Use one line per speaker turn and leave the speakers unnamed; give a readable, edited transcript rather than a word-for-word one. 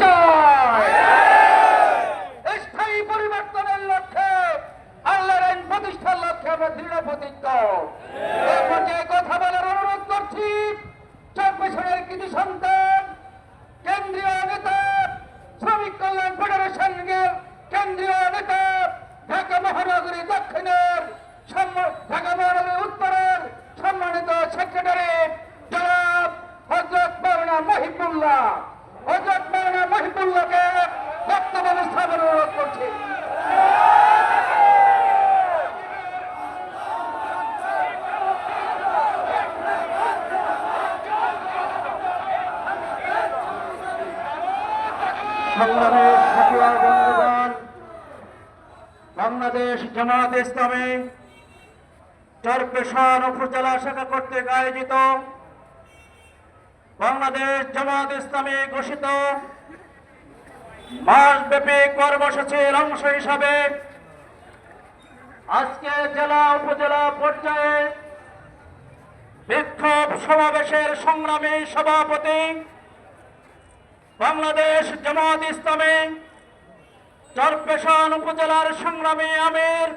চায়। স্থায়ী পরিবর্তনের লক্ষ্যে, আল্লাহর আইন প্রতিষ্ঠার লক্ষ্যে আমরা দৃঢ় প্রতিজ্ঞ। এই পর্যায়ে কথা বলার অনুরোধ করছি চরপেশনের কৃতি সন্তান, কেন্দ্রীয় নেতা, শ্রমিক কল্যাণ ফেডারেশনের কেন্দ্রীয় নেতা, ঢাকা মহানগরী দক্ষিণের, ঢাকা মহানগরী উত্তরের সম্মানিত সেক্রেটারি জনাব হযরত মাওলানা মহিবুল্লাহ, হযরত মাওলানা মহিবুল্লাহকে বক্তব্য উপস্থাপনের অনুরোধ করছি। সংগ্রামের সাথীরা বন্ধুগণ, বাংলাদেশ জামায়াত ইসলামী চরপেশন উপজেলা শাখা কর্তৃক আয়োজিত বাংলাদেশ জামায়াত ইসলামী ঘোষিত মাসব্যাপী কর্মসূচির অংশ হিসাবে আজকে জেলা উপজেলা পর্যায়ে বিক্ষোভ সমাবেশের সংগ্রামী সভাপতি বাংলাদেশ জামায়াত ইসলামী চরপেশন উপজেলার সংগ্রামী আমির